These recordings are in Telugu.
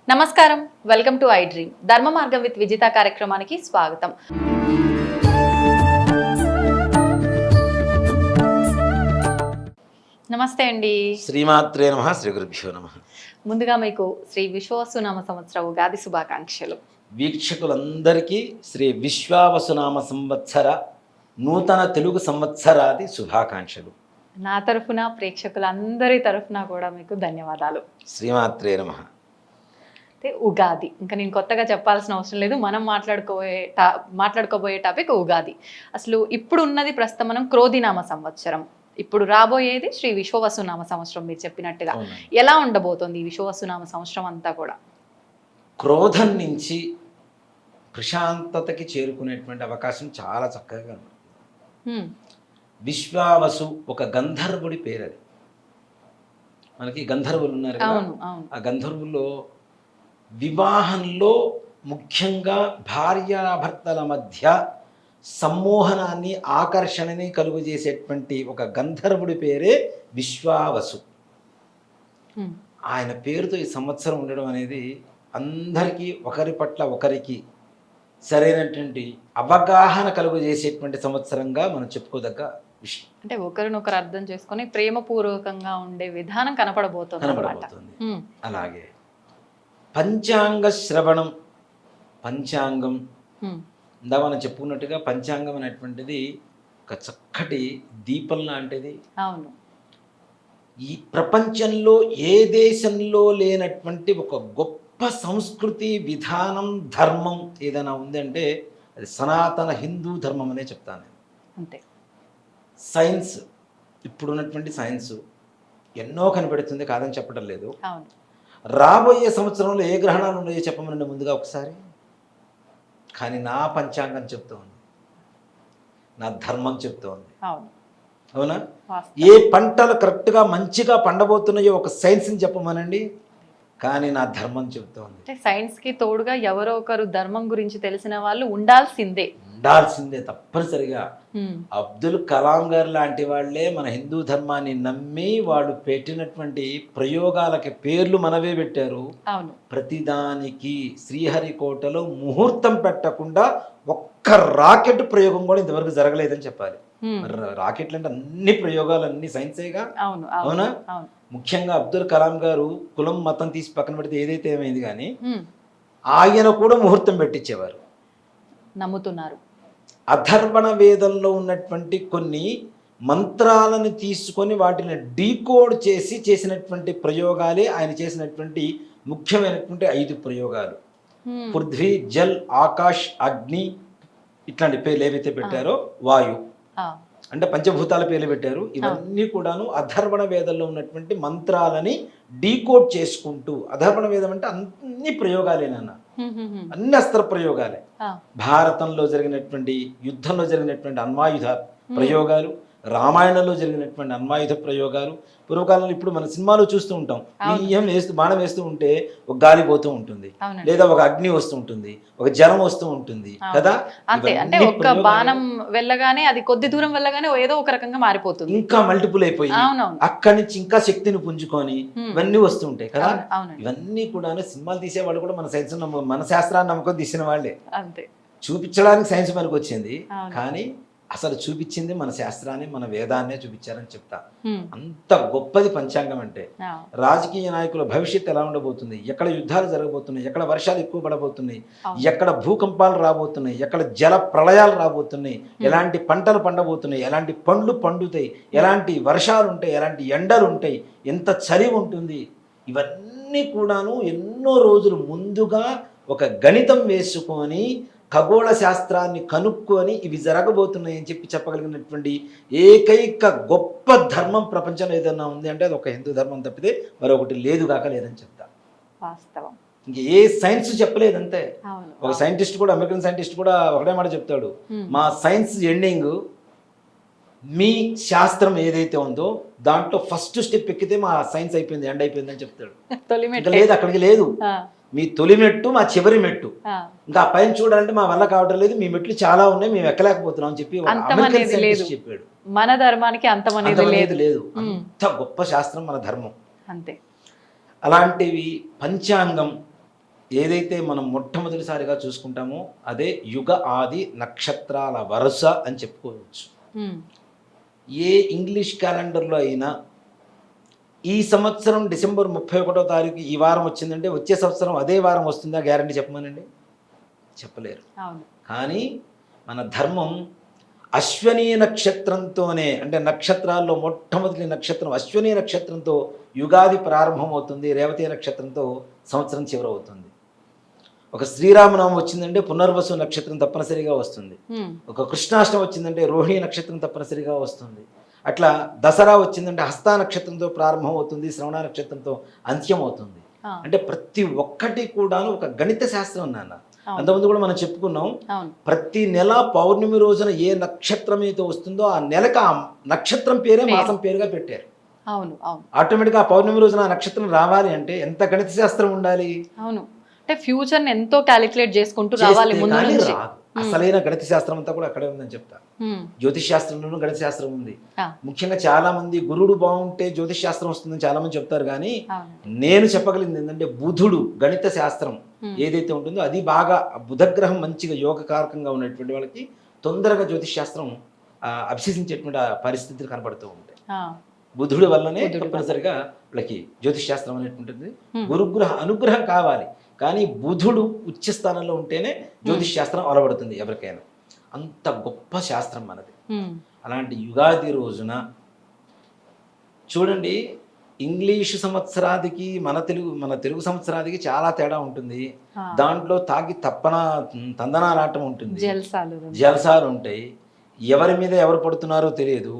నమస్కారం, వెల్కమ్ టు ఐ డ్రీమ్. ధర్మ మార్గం విత్ విజిత కార్యక్రమానికి స్వాగతం. నమస్తే అండి. శ్రీమాత్రే నమః. శ్రీ గురుభ్యో నమః. ముందుగా మీకు శ్రీ విశ్వావసునామ సంవత్సర ఉగాది శుభాకాంక్షలు. వీక్షకులందరికీ శ్రీ విశ్వావసునామ సంవత్సర నూతన తెలుగు సంవత్సరాది శుభాకాంక్షలు. నా తరఫున, ప్రేక్షకులందరి తరఫున కూడా మీకు ధన్యవాదాలు. శ్రీమాత్రే నమః. అయితే ఉగాది, ఇంకా నేను కొత్తగా చెప్పాల్సిన అవసరం లేదు. మనం మాట్లాడుకోబోయే టాపిక్ ఉగాది. అసలు ఇప్పుడు ఉన్నది ప్రస్తుతం మనం క్రోధినామ సంవత్సరం, ఇప్పుడు రాబోయేది శ్రీ విశ్వవసునామ సంవత్సరం. మీరు చెప్పినట్టుగా ఎలా ఉండబోతోంది ఈ విశ్వవసునామ సంవత్సరం అంతా కూడా? క్రోధం నుంచి ప్రశాంతతకి చేరుకునేటువంటి అవకాశం చాలా చక్కగా కనబడుతుంది. విశ్వావసు ఒక గంధర్వుడి పేరు. అది మనకి గంధర్వులు ఉన్నారు కదా, ఆ గంధర్వుల్లో వివాహంలో ముఖ్యంగా భార్యాభర్తల మధ్య సమ్మోహనాన్ని, ఆకర్షణని కలుగు చేసేటువంటి ఒక గంధర్వుడి పేరే విశ్వావసు. ఆయన పేరుతో ఈ సంవత్సరం ఉండడం అనేది అందరికీ ఒకరి పట్ల ఒకరికి సరైనటువంటి అవగాహన కలుగు చేసేటువంటి సంవత్సరంగా మనం చెప్పుకోదగ్గ విషయం. అంటే ఒకరినొకరు అర్థం చేసుకొని ప్రేమపూర్వకంగా ఉండే విధానం కనపడబోతుంది. అలాగే పంచాంగ శ్రవణం, పంచాంగం ఇందా మనం చెప్పుకున్నట్టుగా పంచాంగం అనేటువంటిది ఒక చక్కటి దీపం లాంటిది. అవును. ఈ ప్రపంచంలో ఏ దేశంలో లేనటువంటి ఒక గొప్ప సంస్కృతి, విధానం, ధర్మం ఏదైనా ఉందంటే అది సనాతన హిందూ ధర్మం అనే చెప్తాను నేను. అంతే. సైన్స్, ఇప్పుడున్నటువంటి సైన్స్ ఎన్నో కనిపెడుతుంది, కాదని చెప్పడం లేదు. అవును. రాబోయే సంవత్సరంలో ఏ గ్రహణాలు ఉన్నాయో చెప్పమనండి ముందుగా ఒకసారి. కానీ నా పంచాంగం చెప్తోంది, నా ధర్మం చెప్తోంది. అవునా? ఏ పంటలు కరెక్ట్గా మంచిగా పండబోతున్నాయో ఒక సైన్స్ని చెప్పమనండి, కానీ నా ధర్మం చెప్తోంది. సైన్స్కి తోడుగా ఎవరో ఒకరు ధర్మం గురించి తెలిసిన వాళ్ళు ఉండాల్సిందే తప్పనిసరిగా. అబ్దుల్ కలాం గారు లాంటి వాళ్ళే మన హిందూ ధర్మాన్ని నమ్మి వాళ్ళు పెట్టినటువంటి ప్రయోగాలకి పేర్లు మనవే పెట్టారు. ప్రతిదానికి శ్రీహరికోటలో ముహూర్తం పెట్టకుండా ఒక్క రాకెట్ ప్రయోగం కూడా ఇంతవరకు జరగలేదని చెప్పాలి. రాకెట్లు అంటే అన్ని ప్రయోగాలు అన్ని సైన్సేగా. అవునా? ముఖ్యంగా అబ్దుల్ కలాం గారు కులం మతం తీసి పక్కన పెడితే ఏదైతే ఏమైంది, కానీ ఆయన కూడా ముహూర్తం పెట్టించేవారు. నమ్ముతున్నారు. అథర్వణ వేదంలో ఉన్నటువంటి కొన్ని మంత్రాలను తీసుకొని వాటిని డీకోడ్ చేసి చేసినటువంటి ప్రయోగాలే ఆయన చేసినటువంటి ముఖ్యమైనటువంటి 5 ప్రయోగాలు. పృథ్వీ, జల్, ఆకాష్, అగ్ని ఇట్లాంటి పేర్లు ఏవైతే పెట్టారో, వాయు అంటే పంచభూతాల పేర్లు పెట్టారు. ఇవన్నీ కూడాను అథర్వణ వేదంలో ఉన్నటువంటి మంత్రాలని డీకోడ్ చేసుకుంటూ, అథర్వణ వేదం అంటే అన్ని ప్రయోగాలేనన్నా, అన్ని అస్త్ర ప్రయోగాలే. భారతంలో జరిగినటువంటి యుద్ధంలో జరిగినటువంటి అన్వాయుధ ప్రయోగాలు, రామాయణంలో జరిగినటువంటి అన్వాయుధ ప్రయోగాలు. పూర్వకాలంలో ఇప్పుడు మన సినిమాలో చూస్తూ ఉంటాం, ఏం వేస్తూ బాణం వేస్తూ ఉంటే ఒక గాలి పోతూ ఉంటుంది, లేదా ఒక అగ్ని వస్తూ ఉంటుంది, ఒక జలం వస్తూ ఉంటుంది కదా. అంతే. అంటే ఒక బాణం వెళ్ళగానే అది కొద్ది దూరం వెళ్ళగానే ఏదో ఒక రకంగా మారిపోతుంది, ఇంకా మల్టిపుల్ అయిపోయి అక్కడి నుంచి ఇంకా శక్తిని పుంజుకొని ఇవన్నీ వస్తూ ఉంటాయి కదా. ఇవన్నీ కూడా సినిమాలు తీసేవాళ్ళు కూడా మన సైన్స్ మన శాస్త్రాన్ని నమ్మకం తీసిన వాళ్ళే. అంతే. చూపించడానికి సైన్స్ మనకు వచ్చింది, కానీ అసలు చూపించింది మన శాస్త్రాన్ని, మన వేదాన్నే చూపించారని చెప్తా. అంత గొప్పది పంచాంగం అంటే. రాజకీయ నాయకుల భవిష్యత్తు ఎలా ఉండబోతుంది, ఎక్కడ యుద్ధాలు జరగబోతున్నాయి, ఎక్కడ వర్షాలు ఎక్కువ పడబోతున్నాయి, ఎక్కడ భూకంపాలు రాబోతున్నాయి, ఎక్కడ జల ప్రళయాలు రాబోతున్నాయి, ఎలాంటి పంటలు పండబోతున్నాయి, ఎలాంటి పండ్లు పండుతాయి, ఎలాంటి వర్షాలు ఉంటాయి, ఎలాంటి ఎండలు ఉంటాయి, ఎంత చలి ఉంటుంది, ఇవన్నీ కూడాను ఎన్నో రోజులు ముందుగా ఒక గణితం వేసుకొని ఖగోళ శాస్త్రాన్ని కనుక్కొని ఇవి జరగబోతున్నాయి అని చెప్పగలిగినటువంటి ఏకైక గొప్ప ధర్మం ప్రపంచంలో ఏదన్నా ఉంది అంటే అది ఒక హిందూ ధర్మం తప్పితే మరొకటి లేదు కాక లేదని చెప్తా. వాస్తవం. ఇంక ఏ సైన్స్ చెప్పలేదంతే. ఒక సైంటిస్ట్ కూడా, అమెరికన్ సైంటిస్ట్ కూడా ఒకటే మాట చెప్తాడు, మా సైన్స్ ఎండింగ్ మీ శాస్త్రం ఏదైతే ఉందో దాంట్లో ఫస్ట్ స్టెప్ ఎక్కితే మా సైన్స్ అయిపోయింది, ఎండ్ అయిపోయింది అని చెప్తాడు. లేదు, అక్కడికి లేదు, మీ తొలి మెట్టు మా చివరి మెట్టు, ఇంకా పైన చూడాలంటే మా వల్ల కావడం లేదు, మీ మెట్లు చాలా ఉన్నాయి, మేము ఎక్కలేకపోతున్నాం అని చెప్పి చెప్పాడు. మన ధర్మానికి అంతమనేది లేదు. అంత గొప్ప శాస్త్రం మన ధర్మం. అంతే. అలాంటివి పంచాంగం ఏదైతే మనం మొట్టమొదటిసారిగా చూసుకుంటామో అదే యుగ ఆది నక్షత్రాల వరుస అని చెప్పుకోవచ్చు. హ్మ్. ఏ ఇంగ్లీష్ క్యాలెండర్లో అయినా ఈ సంవత్సరం డిసెంబర్ 31వ తారీఖు ఈ వారం వచ్చిందంటే వచ్చే సంవత్సరం అదే వారం వస్తుందా గ్యారంటీ చెప్పమనండి, చెప్పలేరు. అవును. కానీ మన ధర్మం అశ్వనీ నక్షత్రంతోనే, అంటే నక్షత్రాల్లో మొట్టమొదటి నక్షత్రం అశ్వనీ నక్షత్రంతో యుగాది ప్రారంభం అవుతుంది, రేవతి నక్షత్రంతో సంవత్సరం చివరవుతుంది. ఒక శ్రీరామనామం వచ్చిందంటే పునర్వసు నక్షత్రం తప్పనిసరిగా వస్తుంది. హ్మ్. ఒక కృష్ణాష్టమి వచ్చిందంటే రోహిణి నక్షత్రం తప్పనిసరిగా వస్తుంది. అట్లా దసరా వచ్చిందంటే హస్త నక్షత్రంతో ప్రారంభం అవుతుంది, శ్రవణ నక్షత్రంతో అంత్యం అవుతుంది. ఆ. అంటే ప్రతి ఒక్కటి కూడాను ఒక గణిత శాస్త్రం నాన్న. అవును. అంతకుముందు కూడా మనం చెప్పుకున్నాం, అవును. ప్రతి నెల పౌర్ణమి రోజున ఏ నక్షత్రం అయితే వస్తుందో ఆ నెలకు ఆ నక్షత్రం పేరే మాసం పేరుగా పెట్టారు. అవును. అవును. ఆటోమేటిక్గా ఆ పౌర్ణమి రోజున ఆ నక్షత్రం రావాలి అంటే ఎంత గణిత శాస్త్రం ఉండాలి? అవును. అంటే ఫ్యూచర్ ని ఎంతో క్యాలిక్యులేట్ చేసుకుంటూ రావాలి చేస్తే ముందు కానీ నుంచి. రాదు. అసలైన గణిత శాస్త్రం అంతా కూడా అక్కడే ఉందని చెప్తా. హ్మ్. జ్యోతిష్ శాస్త్రంలోనూ గణిత శాస్త్రం ఉంది. ఆ. ముఖ్యంగా చాలా మంది గురుడు బాగుంటే జ్యోతిష్ శాస్త్రం వస్తుందని చాలా మంది చెప్తారు, కానీ అవును. నేను చెప్పగలిగింది ఏంటంటే బుధుడు గణిత శాస్త్రం ఏదైతే ఉంటుందో అది బాగా, బుధగ్రహం మంచిగా యోగకారకంగా ఉన్నటువంటి వాళ్ళకి తొందరగా జ్యోతిష్ శాస్త్రం అభ్యసించేటువంటి ఆ పరిస్థితులు కనబడుతూ ఉంటాయి. ఆ. బుధుడి వల్లనే బుధుడి తప్పనిసరిగా వాళ్ళకి జ్యోతిష్ శాస్త్రం అనేటువంటిది హ్మ్. గురుగ్రహ అనుగ్రహం కావాలి, కానీ బుధుడు ఉచ్చ స్థానంలో ఉంటేనే జ్యోతిష్ శాస్త్రం అలవడుతుంది ఎవరికైనా. అంత గొప్ప శాస్త్రం మనది. హ్మ్. అలాంటి యుగాది రోజున చూడండి, ఇంగ్లీషు సంవత్సరాదికి మన తెలుగు సంవత్సరాదికి చాలా తేడా ఉంటుంది. ఆ. దాంట్లో తాగి తప్పన తందనాలాటం ఉంటుంది, జల్సాలు. జలసాలు ఉంటాయి, ఎవరి మీద ఎవరు పడుతున్నారో తెలియదు,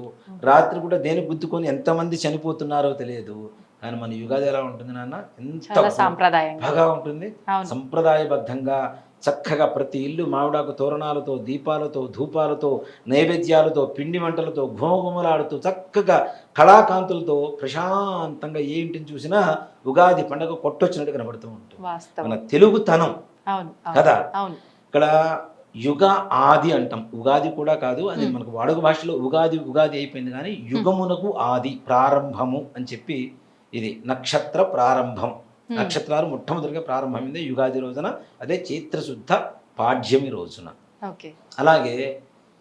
రాత్రి కూడా దేని గుద్దుకొని ఎంతమంది చనిపోతున్నారో తెలియదు. కానీ మన యుగాది ఎలా ఉంటుంది నాన్న, ఎంత చాలా సాంప్రదాయంగా. బాగా ఉంటుంది. అవును. సంప్రదాయబద్ధంగా చక్కగా ప్రతి ఇల్లు మామిడాకు తోరణాలతో, దీపాలతో, ధూపాలతో, నైవేద్యాలతో, పిండి వంటలతో ఘుమఘుమలాడుతూ చక్కగా కళాకాంతులతో ప్రశాంతంగా ఏ ఇంటిని చూసినా ఉగాది పండుగ కొట్టొచ్చినట్టు కనబడుతూ ఉంటుంది. వాస్తవం. మన తెలుగుతనం అవును. కదా. అవును. ఇక్కడ యుగ ఆది అంటాం, ఉగాది కూడా కాదు, అది మనకు వాడుక భాషలో ఉగాది ఉగాది అయిపోయింది, కానీ యుగమునకు ఆది ప్రారంభము అని చెప్పి ఇది నక్షత్ర ప్రారంభం. నక్షత్రాలు మొట్టమొదటిగా ప్రారంభమైంది యుగాది రోజున, అదే చైత్రశుద్ధ పాడ్యమి రోజున. ఓకే. అలాగే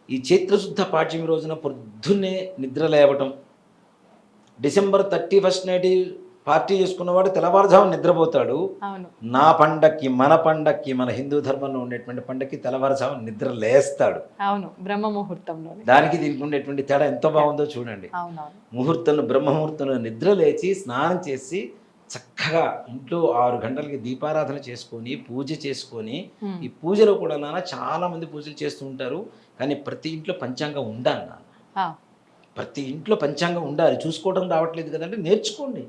ఈ చైత్రశుద్ధ పాడ్యమి రోజున పొద్దున్నే నిద్ర లేవటం, డిసెంబర్ 31 నాటి పార్టీ చేసుకున్నవాడు తెల్లవారుజామున నిద్రపోతాడు. అవును. నా పండక్కి, మన పండక్కి, మన హిందూ ధర్మంలో ఉండేటువంటి పండక్కి తెల్లవారుజామున నిద్ర లేస్తాడు. అవును. బ్రహ్మ ముహూర్తంలో. దానికి దీనికి ఉండేటువంటి తేడా ఎంతో బాగుందో చూడండి. అవునవును. ముహూర్తంలో, బ్రహ్మ ముహూర్తంలో నిద్ర లేచి స్నానం చేసి చక్కగా ఇంట్లో 6 గంటలకి దీపారాధన చేసుకొని పూజ చేసుకొని, ఈ పూజలో కూడా నాన్న చాలా మంది పూజలు చేస్తూ ఉంటారు, కానీ ప్రతి ఇంట్లో పంచాంగం ఉండాలి నాన్న. ప్రతి ఇంట్లో పంచాంగం ఉండాలి. చూసుకోవడం రావట్లేదు కదంటే నేర్చుకోండి.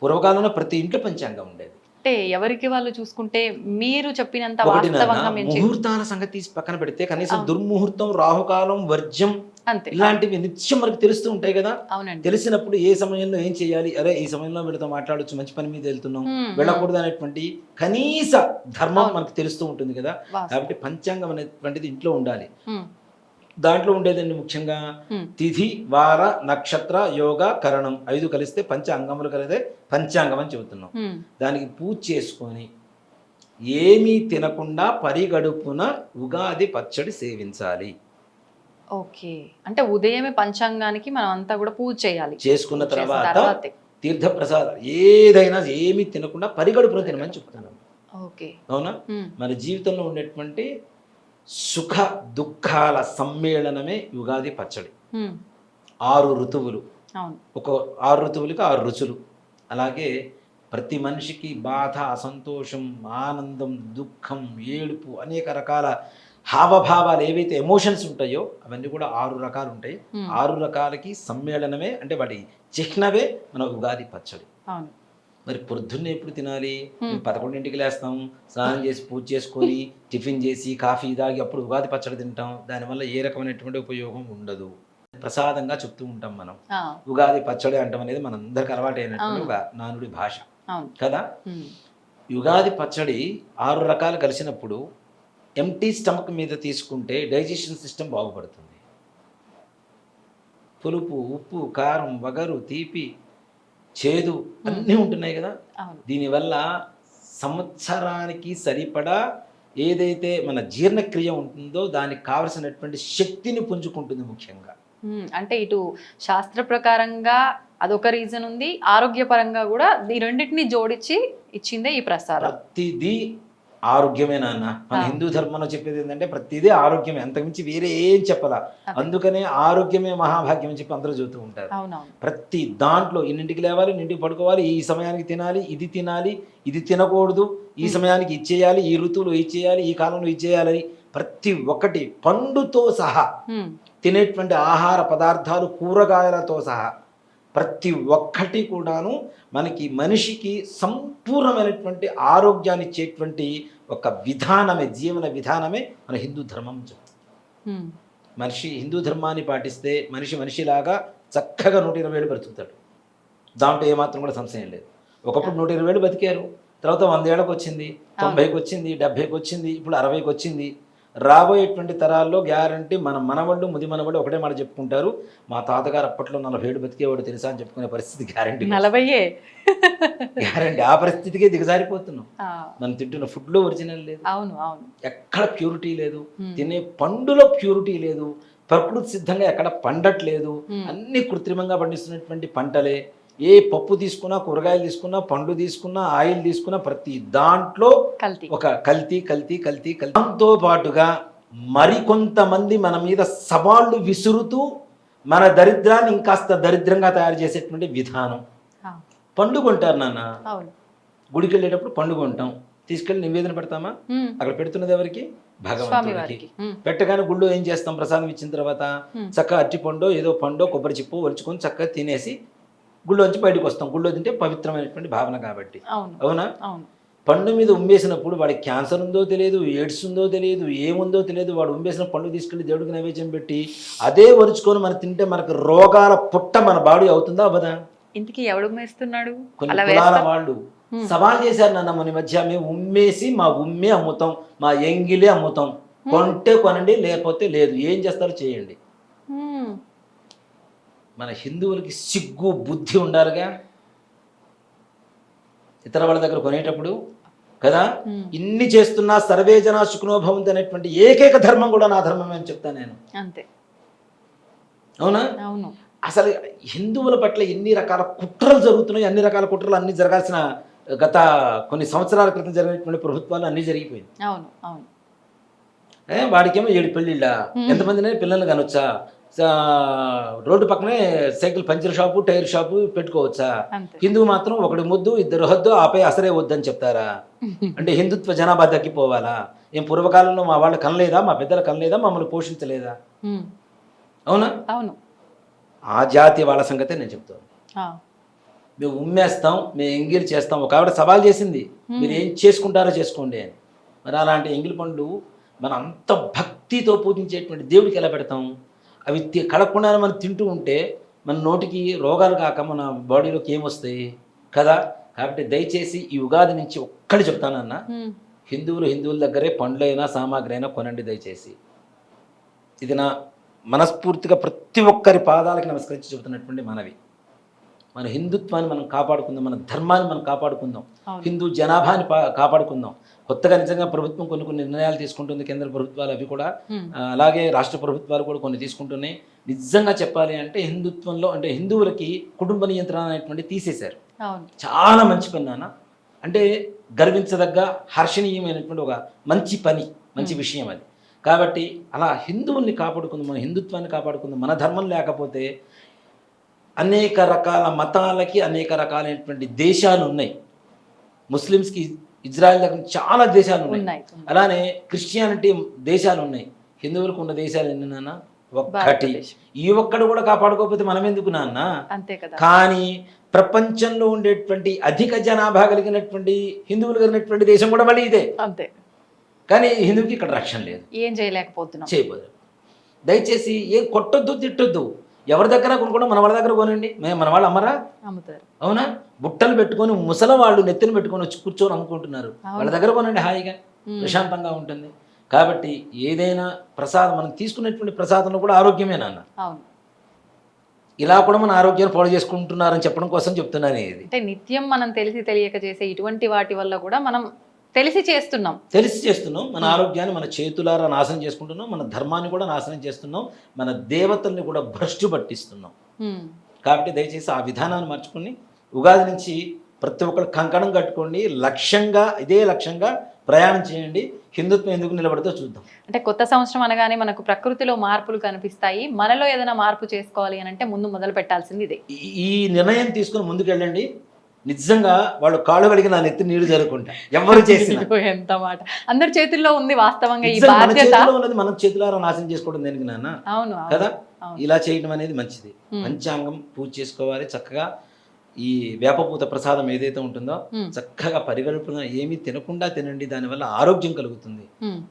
పూర్వకాలంలో ప్రతి ఇంట్లో పంచాంగం ఉండేది. అంటే ఎవరికి వాళ్ళు చూసుకుంటే మీరు చెప్పినంత ఒకటి వాస్తవంగా నాన్న, ముహూర్తాల సంగతి తీసి పక్కన పెడితే కనీసం దుర్ముహూర్తం, రాహుకాలం, వర్జ్యం అంతే ఇలాంటివి నిత్యం మనకు తెలుస్తూ ఉంటాయి కదా. అవునండి. తెలిసినప్పుడు ఏ సమయంలో ఏం చేయాలి, అరే ఈ సమయంలో వీళ్ళతో మాట్లాడొచ్చు, మంచి పని మీద వెళ్తున్నాం, వెళ్ళకూడదు అనేటువంటి కనీస ధర్మం మనకు తెలుస్తూ ఉంటుంది కదా. కాబట్టి పంచాంగం అనేటువంటిది ఇంట్లో ఉండాలి. దాంట్లో ఉండేదండి ముఖ్యంగా తిథి, వార, నక్షత్ర, యోగ, కరణం 5 కలిస్తే పంచ అంగములు కలిదే పంచాంగం అని చెబుతున్నాం. దానికి పూజ చేసుకొని ఏమీ తినకుండా పరిగడుపున ఉగాది పచ్చడి సేవించాలి. ఓకే. అంటే ఉదయమే పంచాంగానికి మనం అంతా కూడా పూజ చేయాలి. చేసుకున్న తర్వాత తీర్థ ప్రసాదం ఏదైనా ఏమీ తినకుండా పరిగడుపున తినమని చెప్తున్నాం. ఓకే. అవునా. మన జీవితంలో ఉండేటువంటి సుఖ దుఃఖాల సమ్మేళనమే యుగాది పచ్చడి. 6 ఋతువులు, ఒక 6 ఋతువులకి 6 రుచులు. అలాగే ప్రతి మనిషికి బాధ, అసంతోషం, ఆనందం, దుఃఖం, ఏడుపు, అనేక రకాల హావభావాలు ఏవైతే ఎమోషన్స్ ఉంటాయో అవన్నీ కూడా 6 రకాలు ఉంటాయి. 6 రకాలకి సమ్మేళనమే, అంటే వాటి చిహ్నవే మన ఉగాది పచ్చడి. మరి పొద్దున్నే ఎప్పుడు తినాలి? 11ంటికి లేస్తాం, స్నానం చేసి పూజ చేసుకొని టిఫిన్ చేసి కాఫీ తాగి అప్పుడు ఉగాది పచ్చడి తింటాం. దానివల్ల ఏ రకమైనటువంటి ఉపయోగం ఉండదు. ప్రసాదంగా చెప్తూ ఉంటాం మనం. ఉగాది పచ్చడి అంటాం అనేది మనందరికి అలవాటైనటువంటి ఒక నానుడి భాష కదా. యుగాది పచ్చడి 6 రకాలు కలిసినప్పుడు ఎంటీ స్టమక్ మీద తీసుకుంటే డైజెషన్ సిస్టమ్ బాగుపడుతుంది. పులుపు, ఉప్పు, కారం, వగరు, తీపి, చేదు అన్నీ ఉంటున్నాయి కదా. దీనివల్ల సంవత్సరానికి సరిపడా ఏదైతే మన జీర్ణక్రియ ఉంటుందో దానికి కావలసినటువంటి శక్తిని పుంజుకుంటుంది ముఖ్యంగా. అంటే ఇటు శాస్త్ర ప్రకారంగా అదొక రీజన్ ఉంది, ఆరోగ్యపరంగా కూడా ఈ రెండింటిని జోడించి ఇచ్చిందే ఈ ప్రసాదం. ప్రతిదీ ఆరోగ్యమే నాన్న. మన హిందూ ధర్మంలో చెప్పేది ఏంటంటే ప్రతిదీ ఆరోగ్యమే, అంతకుమించి వేరే ఏం చెప్పాలా. అందుకనే ఆరోగ్యమే మహాభాగ్యం అని చెప్పి అందరూ చెబుతూ ఉంటారు. ప్రతి దాంట్లో ఇన్నింటికి లేవాలి, ఇన్నింటికి పడుకోవాలి, ఈ సమయానికి తినాలి, ఇది తినకూడదు, ఈ సమయానికి ఇచ్చేయాలి, ఈ ఋతువులో ఇచ్చేయాలి, ఈ కాలంలో ఇచ్చేయాలని ప్రతి ఒక్కటి పండుతో సహా తినేటువంటి ఆహార పదార్థాలు కూరగాయలతో సహా ప్రతి ఒక్కటి కూడాను మనకి మనిషికి సంపూర్ణమైనటువంటి ఆరోగ్యాన్ని ఇచ్చేటువంటి ఒక విధానమే, జీవన విధానమే మన హిందూ ధర్మం చెప్తుంది. మనిషి హిందూ ధర్మాన్ని పాటిస్తే మనిషిలాగా చక్కగా 120 ఏళ్ళు బ్రతుకుతాడు. దాంట్లో ఏమాత్రం కూడా సంశయం లేదు. ఒకప్పుడు 120 ఏళ్ళు బతికారు, తర్వాత 100 ఏళ్ళకి వచ్చింది, 90కి వచ్చింది, 70కి వచ్చింది, ఇప్పుడు 60కి వచ్చింది. రాబోయేటువంటి తరాల్లో గ్యారంటీ మన మనవాళ్ళు ముది మనవాళ్ళు ఒకటే మాట చెప్పుకుంటారు, మా తాతగారు అప్పట్లో 40 ఏళ్ళు బతికేవాడు తెలుసా అని చెప్పుకునే పరిస్థితి గ్యారంటీ. 40 గ్యారంటీ. ఆ పరిస్థితికే దిగజారిపోతున్నాం. మనం తింటున్న ఫుడ్లో ఒరిజినల్ లేదు, అవును అవును, ఎక్కడ ప్యూరిటీ లేదు, తినే పండులో ప్యూరిటీ లేదు, ప్రకృతి సిద్ధంగా ఎక్కడ పండట్లేదు, అన్ని కృత్రిమంగా పండిస్తున్నటువంటి పంటలే. ఏ పప్పు తీసుకున్నా, కూరగాయలు తీసుకున్నా, పండ్లు తీసుకున్నా, ఆయిల్ తీసుకున్నా ప్రతి దాంట్లో ఒక కల్తీ. దాంతో పాటుగా మరికొంతమంది మన మీద సవాళ్ళు విసురుతూ మన దరిద్రాన్ని ఇంకాస్త దరిద్రంగా తయారు చేసేటువంటి విధానం. పండుగ ఉంటారు నాన్న, గుడికి వెళ్ళేటప్పుడు పండుగ ఉంటాం, తీసుకెళ్ళి నివేదన పెడతామా? అక్కడ పెడుతున్నది ఎవరికి? భగవంతుడికి. పెట్టగానే గుళ్ళో ఏం చేస్తాం? ప్రసాదం ఇచ్చిన తర్వాత చక్కగా అరటి పండో ఏదో పండో కొబ్బరి చిప్పు ఒలుచుకొని చక్కగా తినేసి గుళ్ళోంచి బయటకు వస్తాం. గుళ్ళో తింటే పవిత్రమైనటువంటి భావన కాబట్టి. అవునా? పండు మీద ఉమ్మేసినప్పుడు వాడికి క్యాన్సర్ ఉందో తెలియదు, ఎయిడ్స్ ఉందో తెలియదు, ఏముందో తెలియదు, వాడు ఉమ్మేసిన పండు తీసుకెళ్లి దేవుడికి నైవేద్యం పెట్టి అదే వరుచుకొని మనం తింటే మనకు రోగాల పుట్ట మన బాడీ అవుతుందా అవదా? ఇంటికి ఎవడు ఉమ్మేస్తున్నాడు? కొన్ని కులాల వాళ్ళు సవాల్ చేశారు నాన్న మన మధ్య, మేము ఉమ్మేసి మా ఉమ్మే అమ్ముతాం, మా ఎంగిలే అమ్ముతాం, కొంటే కొనండి లేకపోతే లేదు, ఏం చేస్తారో చేయండి. మన హిందువులకి సిగ్గు బుద్ధి ఉండాలిగా ఇతర వాళ్ళ దగ్గర కొనేటప్పుడు కదా. ఇన్ని చేస్తున్నా సర్వే జనా సుఖినో భవంతు అనేటువంటి ఏకైక ధర్మం కూడా నా ధర్మమే అని చెప్తాను నేను. అంతే. అవునా? అవును. అసలు హిందువుల పట్ల ఎన్ని రకాల కుట్రలు జరుగుతున్నాయి, అన్ని రకాల కుట్రలు అన్ని జరగాల్సిన గత కొన్ని సంవత్సరాల క్రితం జరిగినటువంటి ప్రభుత్వాలు అన్ని జరిగిపోయింది. అవును అవును. వాడికేమో 7 పెళ్ళిళ్ళ, ఎంతమందినే పిల్లల్ని కనొచ్చా, రోడ్డు పక్కనే cycle puncture shop, tyre shop పెట్టుకోవచ్చా? హిందువు మాత్రం ఒకటి ముద్దు, 2 హద్దు, ఆపై అసలే వద్దని చెప్తారా? అంటే హిందుత్వ జనాభా తగ్గిపోవాలా? ఏం పూర్వకాలంలో మా వాళ్ళు కనలేదా, మా పెద్దలు కనలేదా, మమ్మల్ని పోషించలేదా? అవునా? అవును. ఆ జాతి వాళ్ళ సంగతే నేను చెప్తాను. మేము ఉమ్మేస్తాం, మేము ఎంగిల్ చేస్తాం. ఒక ఆవిడ సవాల్ చేసింది, మీరు ఏం చేసుకుంటారో చేసుకోండి అని. మరి అలాంటి ఎంగిల్ పండ్లు మనం అంత భక్తితో పూజించేటువంటి దేవుడికి ఎలా పెడతాం? అవి కడగకుండా మనం తింటూ ఉంటే మన నోటికి రోగాలు కాక మన బాడీలోకి ఏమొస్తాయి కదా. కాబట్టి దయచేసి ఈ ఉగాది నుంచి ఒక్కటి చెప్తానన్నా, హిందువుల దగ్గరే పండ్లైనా సామాగ్రి అయినా కొనండి దయచేసి. ఇది నా మనస్ఫూర్తిగా ప్రతి ఒక్కరి పాదాలకి నమస్కరించి చెబుతున్నటువంటి మనవి. మన హిందుత్వాన్ని మనం కాపాడుకుందాం, మన ధర్మాన్ని మనం కాపాడుకుందాం, హిందూ జనాభాని కాపాడుకుందాం. కొత్తగా నిజంగా ప్రభుత్వం కొన్ని నిర్ణయాలు తీసుకుంటుంది, కేంద్ర ప్రభుత్వాలు అవి కూడా, అలాగే రాష్ట్ర ప్రభుత్వాలు కూడా కొన్ని తీసుకుంటున్నాయి. నిజంగా చెప్పాలి అంటే హిందుత్వంలో అంటే హిందువులకి కుటుంబ నియంత్రణ అనేటువంటి తీసేశారు. చాలా మంచి పని నాన్న. అంటే గర్వించదగ్గ హర్షణీయమైనటువంటి ఒక మంచి పని, మంచి విషయం అది. కాబట్టి అలా హిందువుల్ని కాపాడుకుందాం, మన హిందుత్వాన్ని కాపాడుకుందాం. మన ధర్మం లేకపోతే అనేక రకాల మతాలకి అనేక రకాలైనటువంటి దేశాలు ఉన్నాయి. ముస్లిమ్స్కి ఇజ్రాయెల్ దగ్గర చాలా దేశాలు ఉన్నాయి, అలానే క్రిస్టియానిటీ దేశాలు ఉన్నాయి. హిందువులకు ఉన్న దేశాలు ఎన్ని నాన్న? ఒక్కటి. ఈ ఒక్కడు కూడా కాపాడుకోకపోతే మనం ఎందుకు నాన్న? కానీ ప్రపంచంలో ఉండేటువంటి అధిక జనాభా కలిగినటువంటి హిందువులు కలిగినటువంటి దేశం కూడా మళ్ళీ ఇదే. అంతే. కానీ హిందువుకి ఇక్కడ రక్షణ లేదు, ఏం చేయలేకపోతున్నాం, చేయబోదు. దయచేసి ఏం కొట్టొద్దు, తిట్టొద్దు. ఎవరి దగ్గర కొనుక్కోవడం మన వాళ్ళ దగ్గర కొనండి. మన వాళ్ళు అమ్మరా? అమ్ముతారు. అవునా? బుట్టలు పెట్టుకొని ముసలి వాళ్ళు నెత్తిన పెట్టుకొని వచ్చి కూర్చొని అమ్ముకుంటున్నారు. వాళ్ళ దగ్గర కొనండి, హాయిగా ప్రశాంతంగా ఉంటుంది. కాబట్టి ఏదైనా ప్రసాదం మనం తీసుకునేటువంటి ప్రసాదంలో కూడా ఆరోగ్యమే నాన్న. ఇలా కూడా మన ఆరోగ్యాన్ని పాడు చేసుకుంటున్నారని చెప్పడం కోసం చెప్తున్నాను ఇది. అంటే నిత్యం మనం తెలిసి తెలియక చేసే ఇటువంటి వాటి వల్ల కూడా మనం తెలిసి చేస్తున్నాం. తెలిసి చేస్తున్నాం, మన ఆరోగ్యాన్ని మన చేతులారా నాశనం చేసుకుంటున్నాం, మన ధర్మాన్ని కూడా నాశనం చేస్తున్నాం, మన దేవతల్ని కూడా భ్రష్టు పట్టిస్తున్నాం. హ్మ్. కాబట్టి దయచేసి ఆ విధానాన్ని మార్చుకుని ఉగాది నుంచి ప్రతి ఒక్కరు కంకణం కట్టుకోండి, ఇదే లక్ష్యంగా ప్రయాణం చేయండి. హిందుత్వం ఎందుకు నిలబడితే చూద్దాం. అంటే కొత్త సంవత్సరం అనగానే మనకు ప్రకృతిలో మార్పులు కనిపిస్తాయి, మనలో ఏదైనా మార్పు చేసుకోవాలి అని అంటే ముందు మొదలు పెట్టాల్సింది ఇదే. ఈ నిర్ణయం తీసుకుని ముందుకెళ్ళండి. నిజంగా వాళ్ళు కాళ్ళు కడిగి నా నెత్తి నీళ్లు జరుపుకుంటా. ఎవరు చేసిన ఎంత మాట, అందరి చేతుల్లో ఉంది వాస్తవంగా ఈ మన బాధ్యత. చేతిలో ఉన్నది మనం చేతులారా నాశనం చేసుకోవడం దేనికి నాన్న? అవును కదా, ఇలా చేయడం అనేది మంచిది. పంచాంగం పూజ చేసుకోవాలి చక్కగా. ఈ వేపపూత ప్రసాదం ఏదైతే ఉంటుందో చక్కగా పరిగణన ఏమీ తినకుండా తినండి, దానివల్ల ఆరోగ్యం కలుగుతుంది.